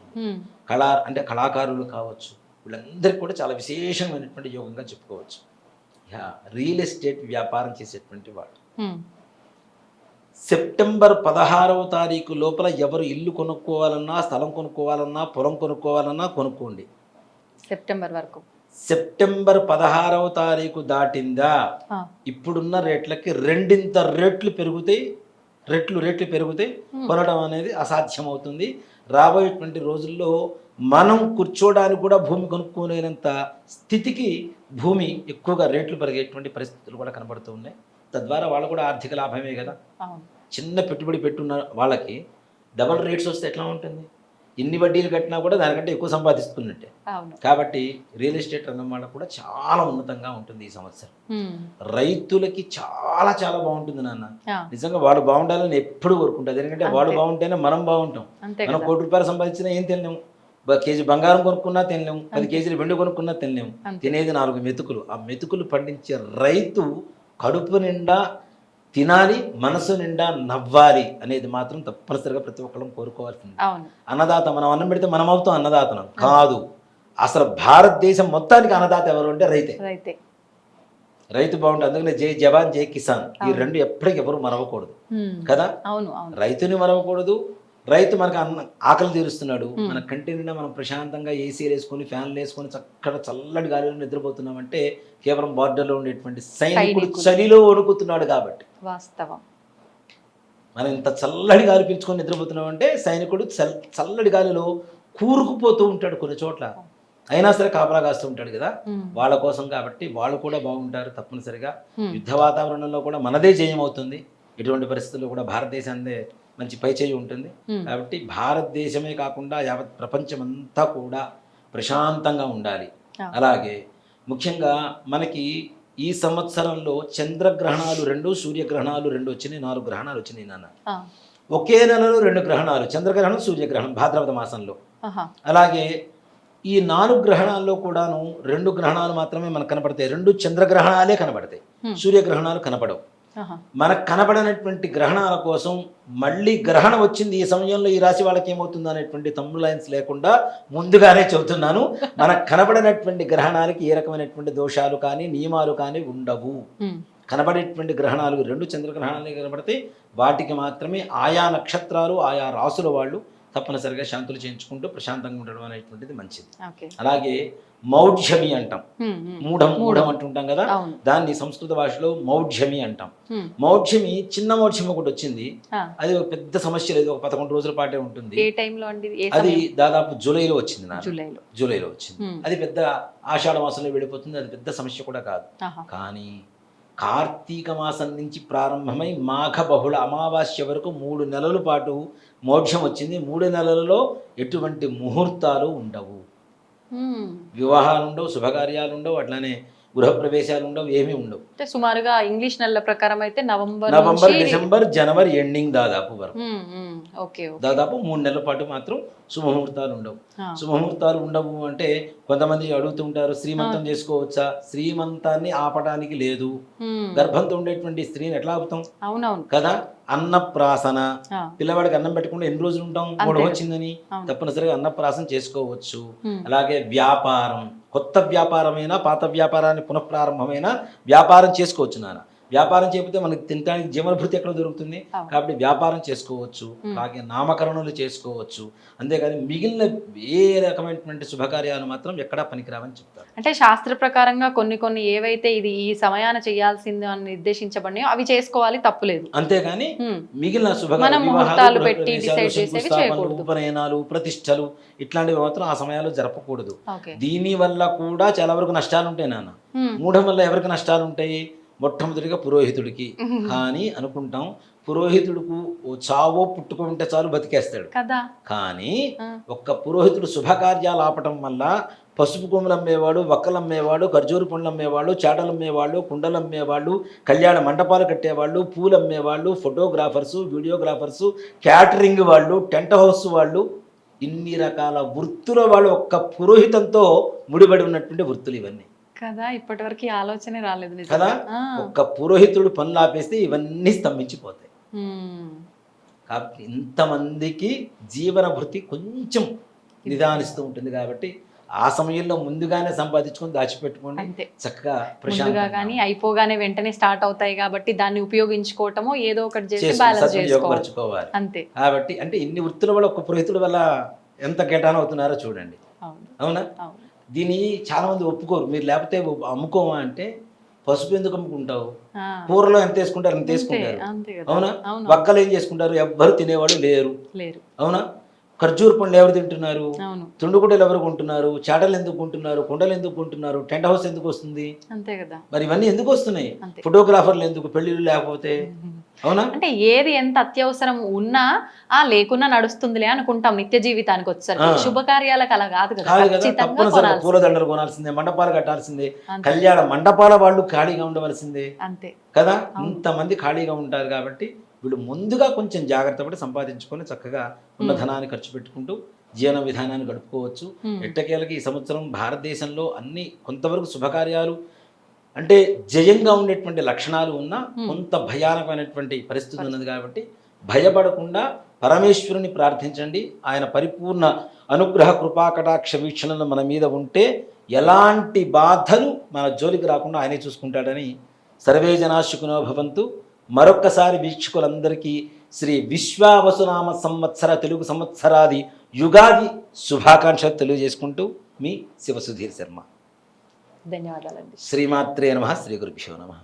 కళాకారులు కావచ్చు, వీళ్ళందరికీ కూడా చాలా విశేషమైనటువంటి యోగంగా చెప్పుకోవచ్చు. రియల్ ఎస్టేట్ వ్యాపారం చేసేటువంటి వాళ్ళు సెప్టెంబర్ 16వ తారీఖు లోపల ఎవరు ఇల్లు కొనుక్కోవాలన్నా, స్థలం కొనుక్కోవాలన్నా, పొలం కొనుక్కోవాలన్నా కొనుక్కోండి. సెప్టెంబర్ వరకు. సెప్టెంబర్ 16వ తారీఖు దాటిందా ఇప్పుడున్న రేట్లకి రెండింత రేట్లు పెరుగుతాయి, కొనడం అనేది అసాధ్యమవుతుంది. రాబోయేటువంటి రోజుల్లో మనం కూర్చోడానికి కూడా భూమి కొనుక్కోలేనంత స్థితికి భూమి ఎక్కువగా రేట్లు పెరిగేటువంటి పరిస్థితులు కూడా కనబడుతూ ఉన్నాయి. తద్వారా వాళ్ళు కూడా ఆర్థిక లాభమే కదా. చిన్న పెట్టుబడి పెట్టున్న వాళ్ళకి డబల్ రేట్స్ వస్తే ఎట్లా ఉంటుంది? ఎన్ని వడ్డీలు కట్టినా కూడా దానికంటే ఎక్కువ సంపాదిస్తున్నట్టే. కాబట్టి రియల్ ఎస్టేట్ రంగం వాళ్ళకు కూడా చాలా ఉన్నతంగా ఉంటుంది ఈ సంవత్సరం. రైతులకి చాలా చాలా బాగుంటుంది నాన్న. నిజంగా వాడు బాగుండాలని ఎప్పుడు కోరుకుంటుంది. ఎందుకంటే వాడు బాగుంటేనే మనం బాగుంటాం. మనం ₹1 సంపాదించినా ఏం తినలేము, కేజీ బంగారం కొనుక్కున్నా తినలేము, 10 కేజీలు వెండి కొనుక్కున్నా తినలేము. తినేది 4 మెతుకులు. ఆ మెతుకులు పండించే రైతు కడుపు నిండా తినాలి, మనసు నిండా నవ్వాలి అనేది మాత్రం తప్పనిసరిగా ప్రతి ఒక్కళ్ళం కోరుకోవాల్సింది. అవును. అన్నదాత, మనం అన్నం పెడితే మనం అవుతాం అన్నదాతనం కాదు. అసలు భారతదేశం మొత్తానికి అన్నదాత ఎవరు అంటే రైతే. రైతే. రైతు బాగుంటుంది. అందుకనే జై జవాన్ జై కిసాన్, ఈ రెండు ఎప్పటికి ఎవరు మరవకూడదు కదా. అవును అవును. రైతుని మరవకూడదు. రైతు మనకు ఆకలి తీరుస్తున్నాడు, మన కంటి నిండా మనం ప్రశాంతంగా ఏసీలు వేసుకొని ఫ్యాన్లు వేసుకొని చక్కగా చల్లటి గాలిలో నిద్రపోతున్నామంటే కేవలం బార్డర్లో ఉండేటువంటి సైనికుడు చలిలో వణుకుతున్నాడు కాబట్టి. వాస్తవం. మనం ఇంత చల్లటి గాలి పీల్చుకొని నిద్రపోతున్నామంటే సైనికుడు చల్లటి గాలిలో కూరుకుపోతూ ఉంటాడు కొన్ని చోట్ల, అయినా సరే కాపలా కాస్తూ ఉంటాడు కదా వాళ్ళ కోసం. కాబట్టి వాళ్ళు కూడా బాగుంటారు తప్పనిసరిగా. యుద్ధ వాతావరణంలో కూడా మనదే జయం అవుతుంది. ఎటువంటి పరిస్థితుల్లో కూడా భారతదేశాన్ని మంచి పైచేయి ఉంటుంది. కాబట్టి భారతదేశమే కాకుండా యావత్ ప్రపంచం అంతా కూడా ప్రశాంతంగా ఉండాలి. అలాగే ముఖ్యంగా మనకి ఈ సంవత్సరంలో చంద్రగ్రహణాలు 2, సూర్యగ్రహణాలు 2 వచ్చినాయి. 4 గ్రహణాలు వచ్చినాయి నాన్న. ఒకే నెలలో 2 గ్రహణాలు, చంద్రగ్రహణం, సూర్యగ్రహణం భాద్రపద మాసంలో. అలాగే ఈ 4 గ్రహణాల్లో కూడాను 2 గ్రహణాలు మాత్రమే మనకు కనపడతాయి. 2 చంద్రగ్రహణాలే కనపడతాయి, సూర్యగ్రహణాలు కనపడవు. మనకు కనపడనటువంటి గ్రహణాల కోసం మళ్ళీ గ్రహణం వచ్చింది ఈ సమయంలో ఈ రాశి వాళ్ళకి ఏమవుతుంది అనేటువంటి తమ్ముడు లైన్స్ లేకుండా ముందుగానే చెబుతున్నాను. మనకు కనపడనటువంటి గ్రహణాలకి ఏ రకమైనటువంటి దోషాలు కానీ నియమాలు కానీ ఉండవు. కనబడేటువంటి గ్రహణాలు 2 చంద్రగ్రహణాలే కనబడతాయి. వాటికి మాత్రమే ఆయా నక్షత్రాలు ఆయా రాసుల వాళ్ళు తప్పనిసరిగా శాంతులు చేయించుకుంటూ ప్రశాంతంగా ఉండడం అనేటువంటిది మంచిది. అలాగే మౌఢ్యమి అంటాం, మూఢం అంటుంటాం కదా, దాన్ని సంస్కృత భాషలో మౌఢ్యమి అంటాం. మౌఢ్యమి, చిన్న మౌఢ్యం ఒకటి వచ్చింది. అది ఒక పెద్ద సమస్య లేదు, ఒక 11 రోజుల పాటే ఉంటుంది. అది దాదాపు జూలైలో వచ్చింది నాకు, జూలైలో వచ్చింది. అది పెద్ద ఆషాఢ మాసంలో వెళ్ళిపోతుంది, అది పెద్ద సమస్య కూడా కాదు. కానీ కార్తీక మాసం నుంచి ప్రారంభమై మాఘ బహుళ అమావాస్య వరకు 3 నెలల పాటు మోక్షం వచ్చింది. 3 నెలలలో ఎటువంటి ముహూర్తాలు ఉండవు, వివాహాలు ఉండవు, శుభకార్యాలు ఉండవు, అట్లానే గృహప్రవేశాలు ఉండవు, ఏమీ ఉండవు. సుమారుగా ఇంగ్లీష్ నెలల ప్రకారం అయితే నవంబర్, డిసెంబర్, జనవరి ఎండింగ్ దాదాపు వరకు, దాదాపు 3 నెలల పాటు మాత్రం శుభముహూర్తాలు ఉండవు. శుభముహూర్తాలు ఉండవు అంటే కొంతమంది అడుగుతుంటారు, శ్రీమంతం చేసుకోవచ్చా? శ్రీమంతాన్ని ఆపడానికి లేదు. గర్భంతో ఉండేటువంటి స్త్రీని ఎట్లా ఆపుతాం? అవునవును కదా. అన్నప్రాసన, పిల్లవాడికి అన్నం పెట్టకుండా ఎన్ని రోజులు ఉంటాం? గొడవ వచ్చిందని తప్పనిసరిగా అన్నప్రాసన చేసుకోవచ్చు. అలాగే వ్యాపారం, కొత్త వ్యాపారమైనా పాత వ్యాపారాన్ని పునఃప్రారంభమైనా వ్యాపారం చేసుకోవచ్చు నాన్న. వ్యాపారం చేయకపోతే మనకి తినడానికి జీవనభృతి ఎక్కడ దొరుకుతుంది? కాబట్టి వ్యాపారం చేసుకోవచ్చు. అలాగే నామకరణలు చేసుకోవచ్చు. అంతేగాని మిగిలిన ఏ రకమైనటువంటి శుభకార్యాలు మాత్రం ఎక్కడా పనికిరావని చెప్తారు. అంటే శాస్త్ర ప్రకారంగా కొన్ని ఏవైతే ఇది ఈ సమయాన చేయాల్సింది అని నిర్దేశించబడినాయో అవి చేసుకోవాలి, తప్పులేదు. అంతేగాని మిగిలిన ఉపనయనాలు, ప్రతిష్టలు ఇట్లాంటివి మాత్రం ఆ సమయాల్లో జరపకూడదు. దీని వల్ల కూడా చాలా వరకు నష్టాలు ఉంటాయి నాన్న. మూఢం వల్ల ఎవరికి నష్టాలు ఉంటాయి? మొట్టమొదటిగా పురోహితుడికి. కానీ అనుకుంటాం పురోహితుడుకు చావో పుట్టుకో ఉంటే చాలు బతికేస్తాడు కదా. కానీ ఒక్క పురోహితుడు శుభకార్యాలు ఆపటం వల్ల పసుపు కొమ్ములు అమ్మేవాడు, వక్కలు అమ్మేవాడు, ఖర్జూరు పండ్లు అమ్మేవాళ్ళు, చాటలు అమ్మేవాళ్ళు, కుండలు అమ్మేవాళ్ళు, కళ్యాణ మండపాలు కట్టేవాళ్ళు, పూలు అమ్మేవాళ్ళు, ఫోటోగ్రాఫర్సు, వీడియోగ్రాఫర్సు, క్యాటరింగ్ వాళ్ళు, టెంట్ హౌస్ వాళ్ళు, ఇన్ని రకాల వృత్తుల వాళ్ళు ఒక్క పురోహితంతో ముడిపడి ఉన్నటువంటి వృత్తులు ఇవన్నీ కదా. ఇప్పటి వరకు ఆలోచనే రాలేదు కదా. ఒక్క పురోహితుడు పనులు ఆపేస్తే ఇవన్నీ స్తంభించిపోతాయి. కాబట్టి ఇంతమందికి జీవన భృతి కొంచెం నిదానిస్తూ ఉంటుంది. కాబట్టి ఆ సమయంలో ముందుగానే సంపాదించుకొని దాచిపెట్టుకోండి చక్కగా ప్రశాంతంగా. కానీ అయిపోగానే వెంటనే స్టార్ట్ అవుతాయి కాబట్టి దాన్ని ఉపయోగించుకోవటము ఏదో ఒకటి చేసి బ్యాలెన్స్ చేసుకోవాలి అంతే. కాబట్టి అంటే ఇన్ని వృత్తుల వల్ల ఒక్క పురోహితుల వల్ల ఎంత కేటాన్ అవుతున్నారో చూడండి. అవునా? దీన్ని చాలా మంది ఒప్పుకోరు. మీరు లేకపోతే అమ్ముకోమా అంటే, పసుపు ఎందుకు అమ్ముకుంటావు? కూరలో ఎంత వేసుకుంటారు అంత వేసుకుంటారు. అవునా? వక్కలు ఏం చేసుకుంటారు? ఎవ్వరు తినేవాడు లేరు. అవునా? ఖర్జూర్ పండ్లు ఎవరు తింటున్నారు? తుండుగుడ్డలు ఎవరు కొంటున్నారు? చాటలు ఎందుకు కొంటున్నారు? కుండలు ఎందుకు కొంటున్నారు? టెంట్ హౌస్ ఎందుకు వస్తుంది? అంతే కదా. మరి ఇవన్నీ ఎందుకు వస్తున్నాయి? ఫోటోగ్రాఫర్లు ఎందుకు? పెళ్లిళ్ళు లేకపోతే. అవునా? అంటే ఏది ఎంత అత్యవసరం ఉన్నా లేకున్నా నడుస్తుందిలే అనుకుంటాం నిత్య జీవితానికి వచ్చేసరికి. శుభకార్యాలకు అలా కాదు కదా. పూలదండలు కొనాల్సిందే, మండపాలు కట్టాల్సిందే, కళ్యాణ మండపాల వాళ్ళు ఖాళీగా ఉండవలసిందే అంతే కదా. ఇంతమంది ఖాళీగా ఉంటారు కాబట్టి వీళ్ళు ముందుగా కొంచెం జాగ్రత్త పడి సంపాదించుకొని చక్కగా ఉన్న ధనాన్ని ఖర్చు పెట్టుకుంటూ జీవన విధానాన్ని గడుపుకోవచ్చు. ఎట్టకేలకి ఈ సంవత్సరం భారతదేశంలో అన్ని కొంతవరకు శుభకార్యాలు అంటే జయంగా ఉండేటువంటి లక్షణాలు ఉన్నా కొంత భయానకమైనటువంటి పరిస్థితి ఉన్నది కాబట్టి భయపడకుండా పరమేశ్వరుని ప్రార్థించండి. ఆయన పరిపూర్ణ అనుగ్రహ కృపాకటాక్ష వీక్షణలు మన మీద ఉంటే ఎలాంటి బాధలు మన జోలికి రాకుండా ఆయనే చూసుకుంటాడని సర్వే జనా సుఖినో భవంతు. మరొక్కసారి వీక్షకులందరికీ శ్రీ విశ్వావసునామ సంవత్సర తెలుగు సంవత్సరాది యుగాది శుభాకాంక్షలు తెలియజేసుకుంటూ మీ శివసుధీర్ శర్మ. ధన్యవాదాలండి. శ్రీమాత్రే నమః. శ్రీ గురుభ్యో నమః.